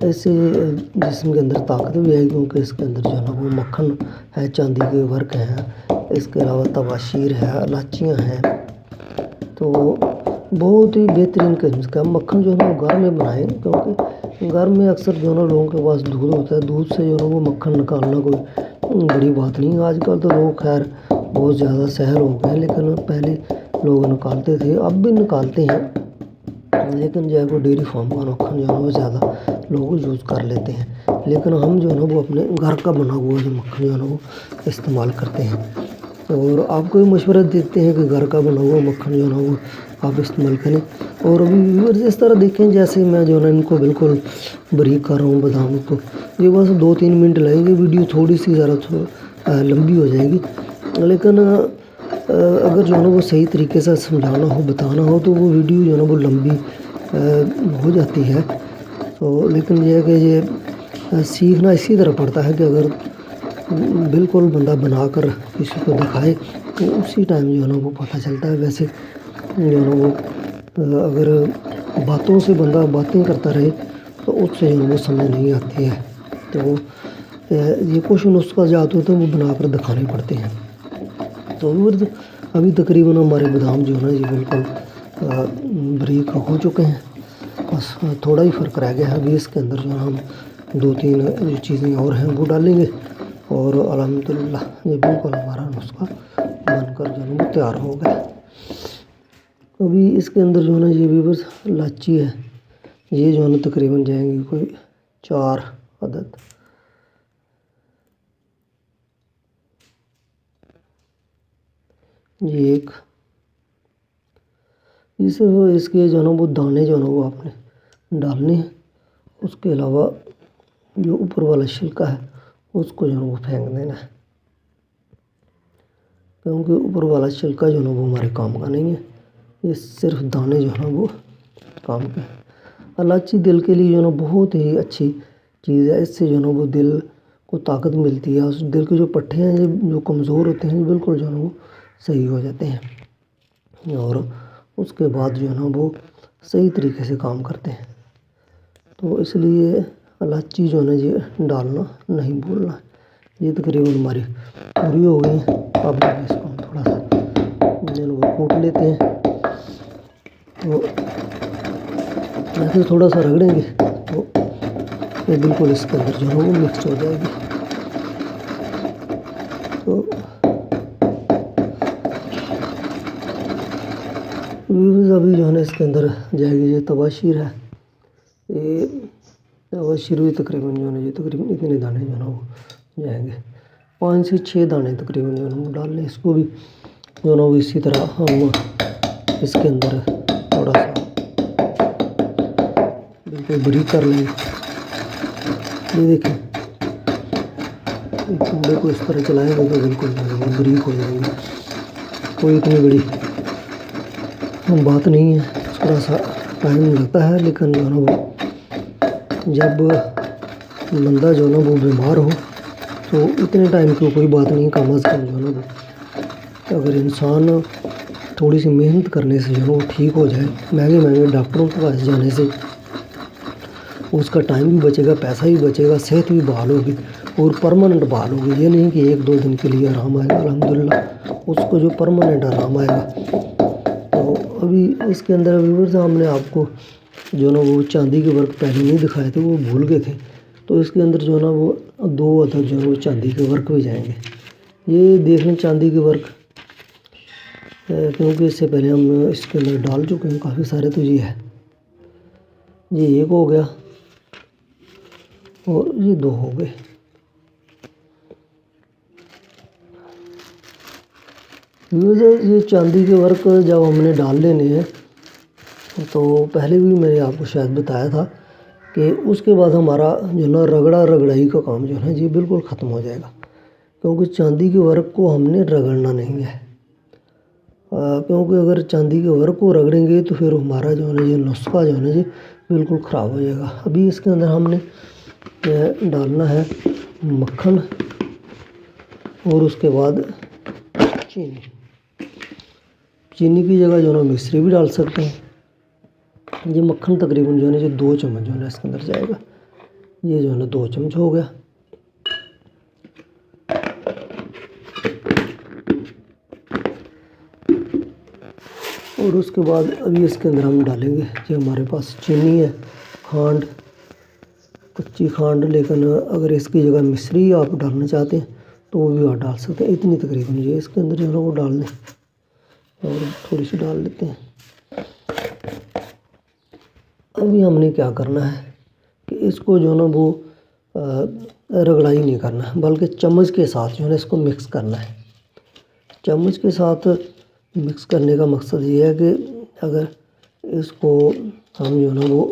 ایسے جسم کے اندر طاقت بھی ہے، کیونکہ اس کے اندر جو ہے نا وہ مکھن ہے، چاندی کے ورق ہیں، اس کے علاوہ تباشیر ہے، الائچیاں ہیں، تو بہت ہی بہترین قسم کا مکھن جو ہے نا وہ گھر میں بنائیں، کیونکہ گھر میں اکثر جو ہے نا لوگوں کے پاس دودھ ہوتا ہے، دودھ سے جو ہے نا وہ مکھن نکالنا کوئی بڑی بات نہیں ہے۔ آج کل تو لوگ خیر بہت زیادہ سہل ہو گئے ہیں، لیکن پہلے لوگ نکالتے تھے، اب بھی نکالتے ہیں، لیکن جو ہے وہ ڈیری فارم کا مکھن جو ہے نا وہ زیادہ لوگ یوز کر لیتے ہیں، لیکن ہم جو ہے نا وہ اپنے گھر کا بنا ہوا جو مکھن جو ہے نا وہ استعمال کرتے ہیں، اور آپ کو بھی مشورہ دیتے ہیں کہ گھر کا بنا ہوا مکھن جو ہے نا وہ آپ استعمال کریں۔ اور ابھی اس طرح دیکھیں جیسے میں جو ہے نا ان کو بالکل بریک کر رہا ہوں بادام کو، یہ بس 2-3 منٹ لگیں گے، ویڈیو تھوڑی سی ذرا لمبی ہو جائے گی، لیکن اگر جو ہے نا وہ صحیح طریقے سے سمجھانا ہو بتانا ہو تو وہ ویڈیو جو ہے نا وہ لمبی ہو جاتی ہے، تو لیکن یہ ہے کہ یہ سیکھنا اسی طرح پڑتا ہے کہ اگر بالکل بندہ بنا کر کسی کو دکھائے تو اسی ٹائم جو ہے نا وہ پتہ چلتا ہے۔ ویسے جو ہے نا وہ اگر باتوں سے بندہ باتیں کرتا رہے تو اس سے جو ہے وہ سمجھ نہیں آتی ہے، تو یہ کچھ نسخہ ہوتے ہیں وہ بنا کر دکھانے پڑتے ہیں۔ تو ابھی تقریباً ہمارے بادام جو ہے نا یہ بالکل بریک ہو چکے ہیں، بس تھوڑا ہی فرق رہ گیا ہے۔ ابھی اس کے اندر جو ہے ہم 2-3 چیزیں اور ہیں وہ ڈالیں گے، اور الحمدللہ یہ بالکل ہمارا نسخہ بن کر جو ہے نا وہ تیار ہو گیا۔ ابھی اس کے اندر جو ہے نا یہ بھی بس الائچی ہے، یہ جو ہے نا تقریباً جائیں گی کوئی 4 عدد، یہ ایک، اس کے جو ہے نا وہ دانے جو ہے نا وہ آپ نے ڈالنے ہیں، اس کے علاوہ جو اوپر والا چھلکا ہے اس کو جو ہے نا وہ پھینک دینا ہے، کیونکہ اوپر والا چھلکا جو ہے نا وہ ہمارے کام کا نہیں ہے، یہ صرف دانے جو ہے نا وہ کام کے ہیں۔ الائچی دل کے لیے جو ہے نا بہت ہی اچھی چیز ہے، اس سے جو ہے نا وہ دل کو طاقت ملتی ہے، اس دل کے جو پٹھے ہیں جو کمزور ہوتے ہیں بالکل جو ہے نا وہ صحیح ہو جاتے ہیں، اور اس کے بعد جو ہے نا وہ صحیح طریقے سے کام کرتے ہیں، تو اس لیے الائچی جو ہے نا یہ ڈالنا نہیں بھولنا۔ یہ تقریباً ہماری پوری ہو گئی ہیں، اب اس کو ہم تھوڑا سا جو ہے نا وہ کوٹ لیتے ہیں، تو ایسے تھوڑا سا رگڑیں گے تو یہ بالکل اس کے اندر جو ہے نا وہ مکس ہو جائے گی، تو ابھی جو ہے نا اس کے اندر جائے گی یہ تباشیر ہے، یہ تباشیر بھی تقریباً جو ہے نا یہ تقریباً اتنے دانے جو ہے نا وہ جائیں گے، 5 سے 6 دانے تقریباً جو ہے نا وہ ڈال لیں، اس کو بھی جو ہے نا وہ اسی طرح ہم اس کے اندر تھوڑا سا بالکل بریک کر لیں گے۔ یہ دیکھیں چوڑے کو اس طرح چلائیں گے تو بالکل جو ہے نا وہ بریک ہو جائیں گے، کوئی اتنی بڑی بات نہیں ہے، تھوڑا سا ٹائم لگتا ہے، لیکن جو ہے نا وہ جب بندہ جو ہے نا وہ بیمار ہو تو اتنے ٹائم کی کوئی بات نہیں، کم از کم جو ہے نا وہ اگر انسان تھوڑی سی محنت کرنے سے جو ہے نا وہ ٹھیک ہو جائے، مہنگے ڈاکٹروں کے پاس جانے سے اس کا ٹائم بھی بچے گا، پیسہ بھی بچے گا، صحت بھی بحال ہوگی اور پرماننٹ بحال ہوگی، یہ نہیں کہ 1-2 دن کے لیے آرام آئے گا، الحمدللہ اس کو جو پرماننٹ آرام آئے گا۔ تو ابھی اس کے اندر ہم نے آپ کو جو ہے نا وہ چاندی کے ورق پہلے نہیں دکھائے تھے، وہ بھول گئے تھے، تو اس کے اندر جو ہے نا وہ 2 عدد جو ہے وہ چاندی کے ورق بھی جائیں گے۔ یہ دیکھ لیں چاندی کے ورق، کیونکہ اس سے پہلے ہم اس کے اندر ڈال چکے ہیں کافی سارے، تو یہ ہے، یہ 1 ہو گیا اور یہ 2 ہو گئے۔ یہ چاندی کے ورق جب ہم نے ڈال لینے ہیں تو پہلے بھی میں نے آپ کو شاید بتایا تھا کہ اس کے بعد ہمارا جو ہے نا رگڑائی کا کام جو ہے نا یہ بالکل ختم ہو جائے گا، کیونکہ چاندی کے ورق کو ہم نے رگڑنا نہیں ہے، کیونکہ اگر چاندی کے ورق کو رگڑیں گے تو پھر ہمارا جو ہے نا یہ نسخہ جو ہے نا یہ بالکل خراب ہو جائے گا۔ ابھی اس کے اندر ہم نے ڈالنا ہے مکھن، اور اس کے بعد چینی کی جگہ جو ہے نا مصری بھی ڈال سکتے ہیں۔ یہ مکھن تقریباً جو ہے نا یہ 2 چمچ جو ہے نا اس کے اندر جائے گا، یہ جو ہے نا 2 چمچ ہو گیا۔ اور اس کے بعد ابھی اس کے اندر ہم ڈالیں گے جو ہمارے پاس چینی ہے، کھانڈ، کچی کھانڈ، لیکن اگر اس کی جگہ مصری آپ ڈالنا چاہتے ہیں تو وہ بھی آپ ڈال سکتے ہیں۔ اتنی تقریباً یہ اس کے اندر جو ہے نا وہ ڈال دیں، اور تھوڑی سی ڈال لیتے ہیں۔ ابھی ہم نے کیا کرنا ہے کہ اس کو جو ہے نا وہ رگڑائی نہیں کرنا ہے، بلکہ چمچ کے ساتھ جو ہے نا اس کو مکس کرنا ہے۔ چمچ کے ساتھ مکس کرنے کا مقصد یہ ہے کہ اگر اس کو ہم جو ہے نا وہ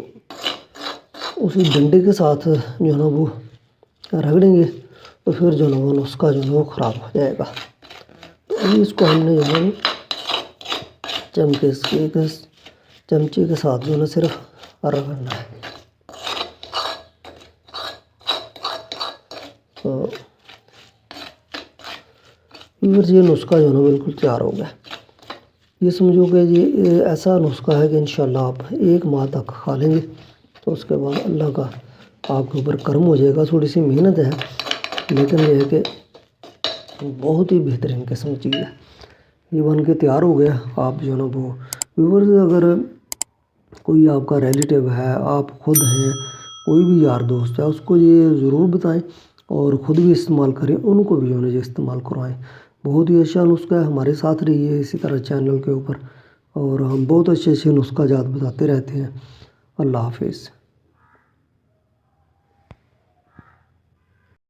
اسی ڈنڈے کے ساتھ جو ہے نا وہ رگڑیں گے تو پھر جو ہے نا وہ نسخہ جو ہے نا وہ خراب ہو جائے گا۔ تو ابھی اس کو ہم نے جو ہے نا چمچے کے ساتھ جو ہے نا صرف رگڑنا ہے۔ تو یہ نسخہ جو ہے نا بالکل تیار ہو گیا۔ یہ سمجھو کہ یہ ایسا نسخہ ہے کہ انشاءاللہ آپ 1 ماہ تک کھا لیں گے، تو اس کے بعد اللہ کا آپ کے اوپر کرم ہو جائے گا۔ تھوڑی سی محنت ہے، لیکن یہ ہے کہ بہت ہی بہترین قسم چیز ہے۔ یہ بن کے تیار ہو گیا۔ آپ جو ہے نا وہ ویورز، اگر کوئی آپ کا ریلیٹیو ہے، آپ خود ہیں، کوئی بھی یار دوست ہے، اس کو یہ ضرور بتائیں اور خود بھی استعمال کریں، ان کو بھی جو ہے نا یہ استعمال کروائیں۔ بہت ہی اچھا نسخہ ہے، ہمارے ساتھ رہیے اسی طرح چینل کے اوپر، اور ہم بہت اچھے نسخہ جات بتاتے رہتے ہیں۔ اللہ حافظ۔